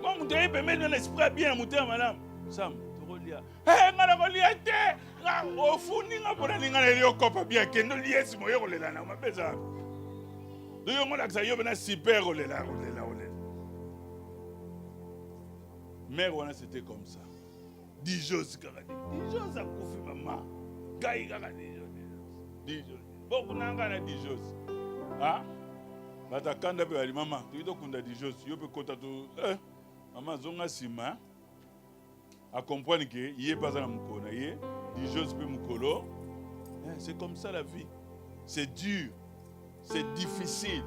Moi mon Dieu peut mettre l'esprit bien mon Dieu madame. Sam, tu relia. Eh ngala ko lia te. Nga ofuni nga bona ninga le yokopa bien kendo liesi mo yo lela na mabeza. Do yo ngala ksa yo bena super lela. Mère wana c'était comme ça. Dijos kaka. Dijos a koufi maman. Gai kaka Dijos. Beaucoup nanga na Dijos. Ah? Bata kanda pe ali mama, tu to kunda Dijos, yo pe kota to maman zonga sima. A comprendre que yé pas na mukona yé, Dijos pe mukolo. C'est comme ça la vie. C'est dur. C'est difficile.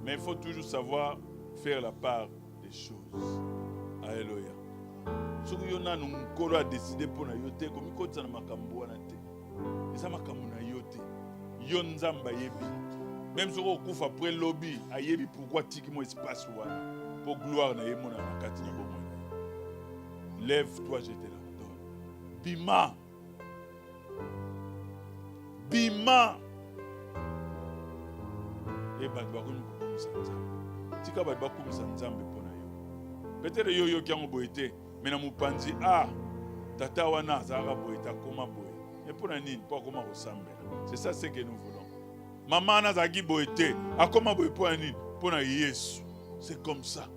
Mais il faut toujours savoir faire la part des choses. Alléluia. Ce que yona nkolo a décidé pour na yote comme kotsa na makambo wana te. Eza makambo na yote. Yo nzamba yebi. Même si on coupe après lobby, a yebi pourquoi tiki mo espace wana pour gloire na yemo na makati na bomo. Lève-toi, je te l'ordonne. Bima. Bima. Et ba ba ko kumisa nzambe. Tika ba ba kumisa nzambe pona yo. Peut-être yo qui ont boité, mais na mupanzi tata wana zara boita koma boy. Et pour nini pas comment ressemble. C'est ça ce que nous voulons. Maman na zagi boité, a comment boy pour nini pour na Yesu. C'est comme ça.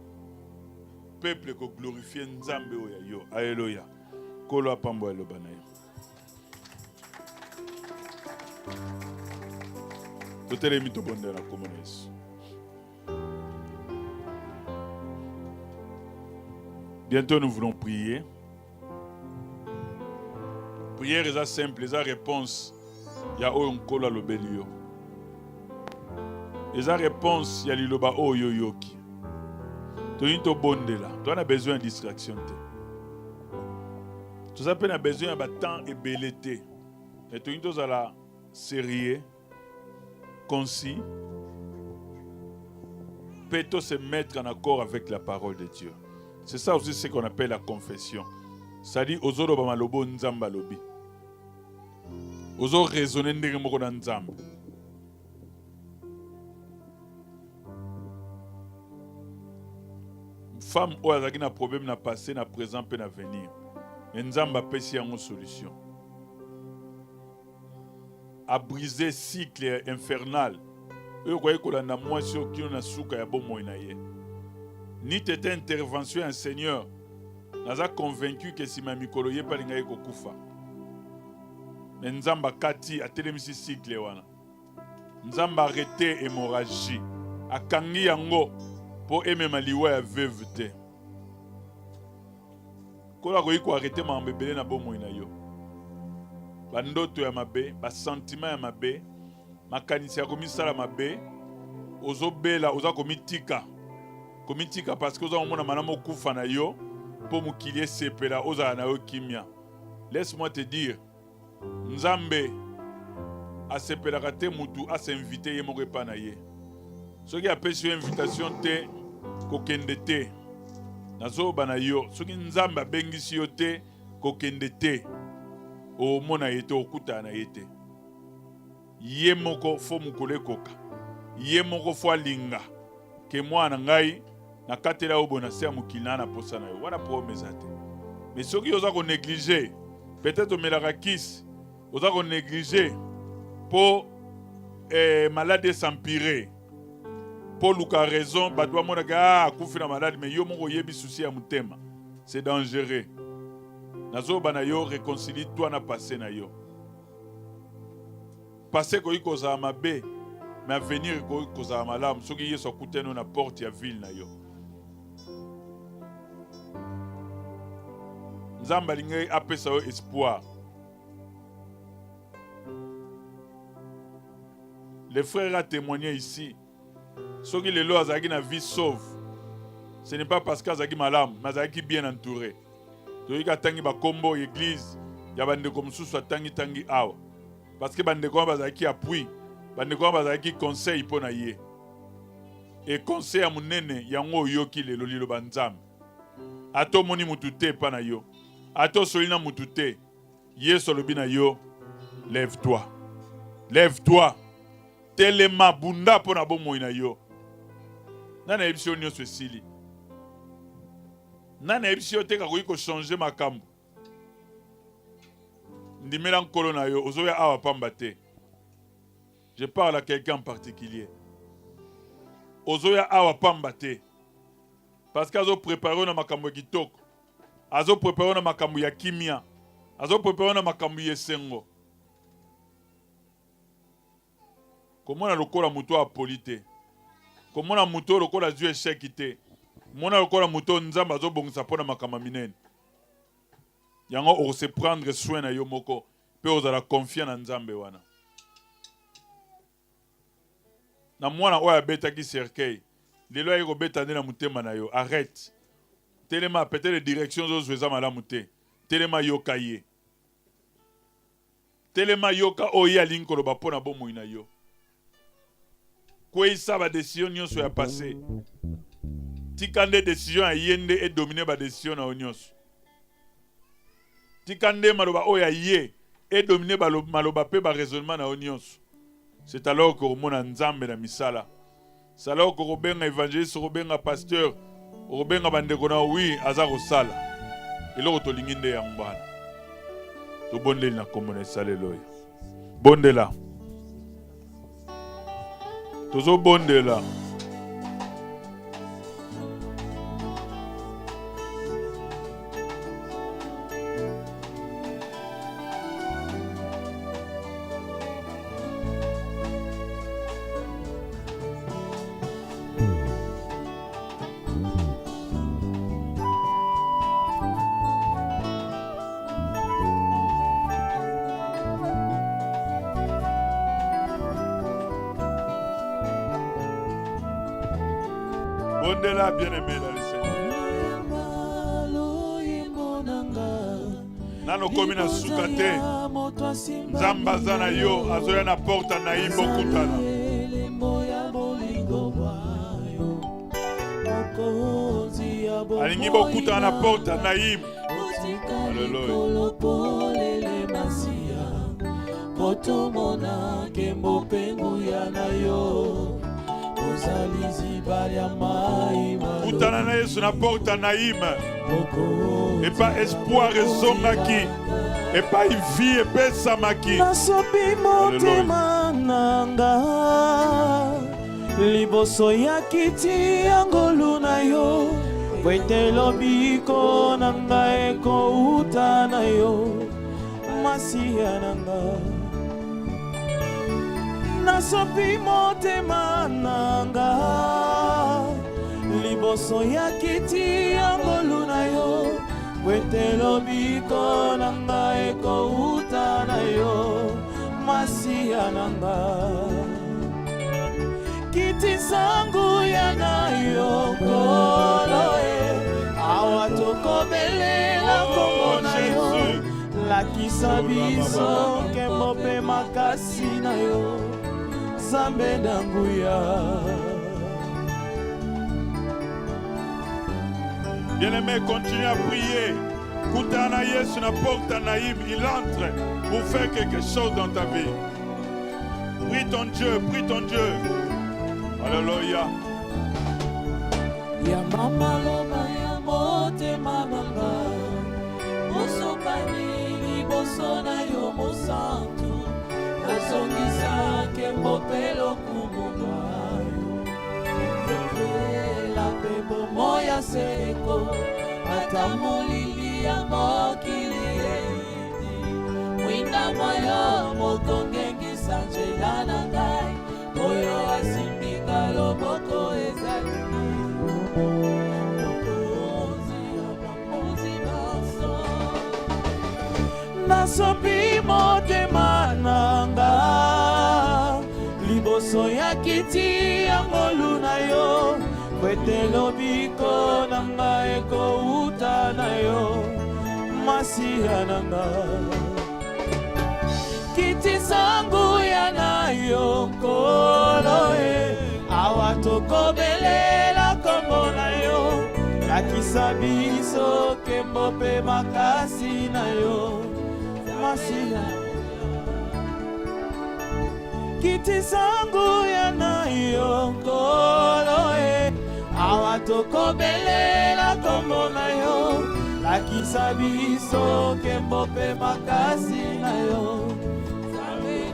Peuple ko glorifier nzambe oya yo. Alléluia. Kolo apambo lo banayo. Totele mito bondela comme Yesu. Bientôt nous voulons prier. Prière est simple, est réponse. Il y a un kola lo belio. Est réponse, il y a liloba o yo yoki. Tu to bondela. Tu as besoin de distraction. Tu as besoin de temps et belleté. Et tu as la sérieux, concis. Peut-on se mettre en accord avec la parole de Dieu. C'est ça aussi ce qu'on appelle la confession. C'est-à-dire, ozoro ba malobo nzamba lobi. Ozo raisonner ndenge moko na nzamba. Femme ou azaki na problème na passé, na présent pe na venir. Nzamba pesi yango solution. A briser cycle infernal. Eux quoi ko na mwasi okino na suka ya bomo na ye. Ni tete intervention un Seigneur. Naza convaincu que si ma mikolo ye palinga ye kokufa. Nzamba kati atelemisi cycle wana. Nzamba arrêté hémorragie. Akangi yango pour aimer ma liwa ya veuve te. Kola ko yiko arrêté ma mbebele na bomo ina yo. bandoto ya mabe, ba sentiment ya mabe, makanisi ya komisala mabe, ozobela, oza komitika. Komitika parce que oza mona manamo kufa na yo, po mukili sepela oza na yo kimia. Laisse-moi te dire, Nzambe asepelaka te mutu asinvite ye moko epa na ye. Soki apesi yo invitation te, kokende te. Nazoba na yo, soki Nzambe abengisi yo te, kokende te. Omona ye te, okuta na ye te. Ye moko fo mukole koka. Ye moko fo alinga. Ke mwana ngai, na katela obo na se ya mukili na posa na yo. Wana promesa te. Mais soki oza ko négliger, peut-être omelaka kisi, oza ko négliger, pour malade s'empirer. Pour luka raison, batwa mona ga kufi na malade, mais yo moko yebi souci ya mutema. C'est dangereux. Nazo bana yo réconcilie toi na passé na yo. Passé ko iko za mabe, mais avenir ko iko za malamu. Soki yeso kuteno na porte ya ville na yo. Nzamba lingai apesa yo espoir. Les frères a témoigné ici. Ceux qui les lois azaki na vie sauve. Ce n'est pas parce qu'azaki malam, mais azaki bien entouré. Toyika tangi ba kombo église, ya bande comme sous tangi tangi awa. Parce que bande ko bazaki appui, bande ko bazaki conseil pona ye. Et conseil a munene yango yoki le lolilo banzam. Ato moni mutute pa na yo. Ato solina mutute. Yeso lobina yo. Lève-toi. Lève-toi. Telema bunda pona bomo ina yo. Nana ebisio nyonso esili. Nana ebisio teka ko changer makambo. Ndimela nkolo na yo ozoya awa pamba te. Je parle à quelqu'un en particulier. Ozoya awa pamba te. Parce qu'azo préparer na makambo kitoko. Azo préparer na makambo ya kimia. Azo préparer na makambo yesengo. Comment on a le corps à mouton à polité? Comment on a mouton le corps à Dieu échecité? Comment on a le corps à mouton nzamba zo bon sapona makama minen? Yango on se prendre soin na yomoko, pe ozala confiant na nzambe wana. Na mwana oya beta ki cercueil. Lelo ayiko beta na mutema na yo. Arrête. Telema peut-être les directions zo zweza malamu te. Telema yoka ye. Telema yoka oya linkolo ba pona bomo ina yo. Quoi ça va décision nyonso ya passé. Tikande décision a yende et dominer ba décision na onyos. Tikande maloba oya ye et dominer ba maloba pe ba raisonnement na onyos. C'est alors que mona nzambe na misala. C'est alors que robenga évangéliste, robenga pasteur, robenga bandeko na oui azaro sala. Eloko to linginde ya mbana. To bondeli na komona saleloya. Bondela. Tozo bondela. Bondela bien-aimé dans le Seigneur. Nano komi na sukate. Nzamba zana yo azoya na porta na imbo kutana. Alingi bo kutana na porta na imbo. Alléluia. Potomona kembo pengu ya na yo. Kutana na Yesu na porta naïma. Et pas espoir ezongaki. Et pas vie et pas samaki. Nasopi motema nanga. Liboso ya kiti angolu na yo. Wete lobiko nanga eko utana yo. Masia nanga. Nasopi motema nanga. Liboso ya kiti angolu na yo. Wete lobiko nanga eko uta na yo Masia nanga Kiti sangu ya na yo koloe Awa toko belela kombo na yo Lakisa biso kembope makasi na yo Zambe danguya. Bien-aimé, continue à prier. Koutana Yesu na porte Naïm, il entre pour faire quelque chose dans ta vie. Prie ton Dieu, prie ton Dieu. Alléluia. Ya mama loba ya motema nanga Mosopani liboso na yo mosantu Nazongisa kembo pelo kumuma La pebo moya seko Ata molili ya mokili edi Mwinda moyo mokongengi sanjela na ngai Moyo asimbika loboko ezali Nasopi motema nanga Liboso ya kiti ya ngolu na yo Kwete lobiko nanga eko uta na yo Masia nanga Kiti sangu ya na yo koloe Awa toko belela kombo na yo Lakisa biso kembope makasi na yo Masia Kiti sangu ya na yo koloe Awa toko belela kombo na yo Lakisa biso kembope makasi na yo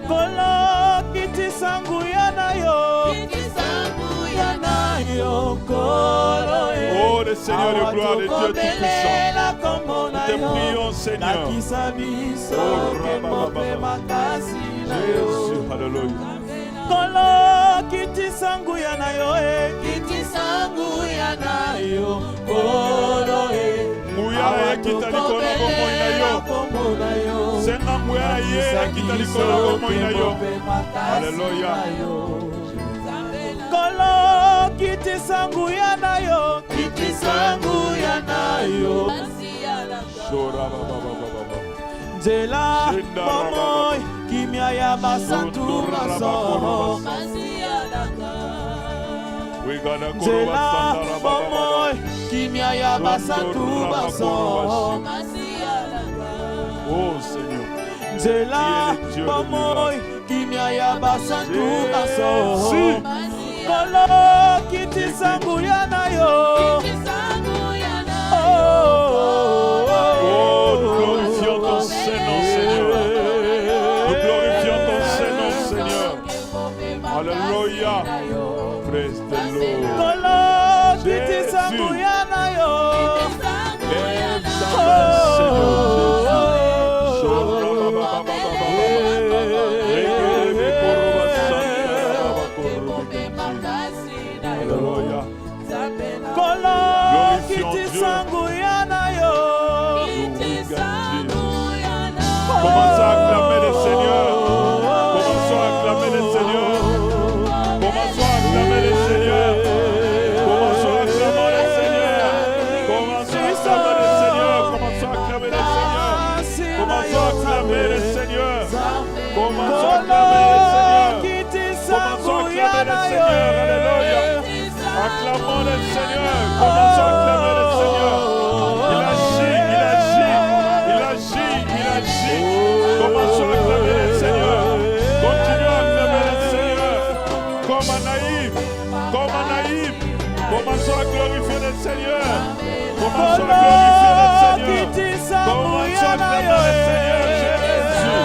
Kolo kiti sangu ya na yo Kiti sangu ya na yo koloe Oh, le Seigneur de gloire, le Dieu Tout-Puissant. Nous te prions, Seigneur. Jésus, alléluia. Kolo kiti sangu ya na yo Kiti sangu ya na yo koloe Muyala kita likolo komo ina yo. Senga muyala ye kita likolo komo ina yo. Alléluia. Kolo kiti sangu ya na yo Kiti sangu ya na yo Shora baba baba baba. Nzela pomoy kimia ya basantu maso Nzela pomoy kimia ya basantu maso Oh Seigneur. Nzela pomoy kimia ya basantu maso Kolo kiti sangu ya na yo Oh, nous glorifions ton Saint-Nom, Seigneur. Nous glorifions ton Saint-Nom, Seigneur. Alléluia. Praise the Lord. Kolo kiti sangu ya na yo Lève ta main, Seigneur Jésus. Alléluia. Kolo kiti sangu ya na yo Commençons à acclamer le Seigneur. Commençons à acclamer le Seigneur. Commençons à acclamer le Seigneur. Commençons à acclamer le Seigneur. Commençons à acclamer le Seigneur. Commençons à acclamer le Seigneur. Commençons à acclamer le Seigneur. Commençons à acclamer le Seigneur. Commençons à acclamer le Seigneur. Alléluia. Acclamons le Seigneur. Commençons à acclamer le Seigneur. Il agit, il agit, il agit, il agit. Commençons à acclamer le Seigneur. Continuons à acclamer le Seigneur. Comme un naïf, comme un naïf. Commençons à glorifier le Seigneur. Commençons à glorifier le Seigneur. Commençons à acclamer le Seigneur Jésus.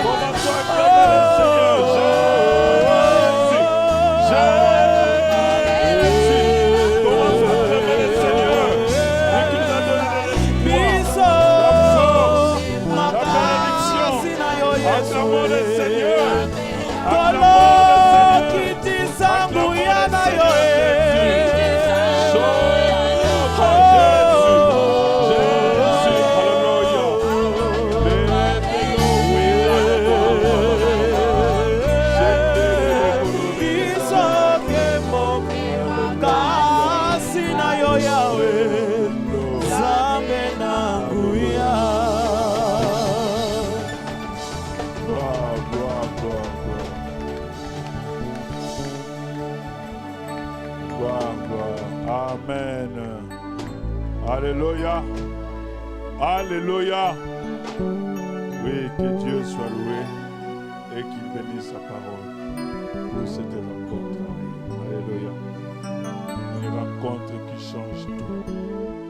Commençons à acclamer le Seigneur Jésus. Jésus. Acclamons le Seigneur. Kolo kiti sangu ya na yo Amen. Alléluia. Alléluia. Oui, que Dieu soit loué et qu'il bénisse sa parole pour cette rencontre. Alléluia. Une rencontre qui change tout.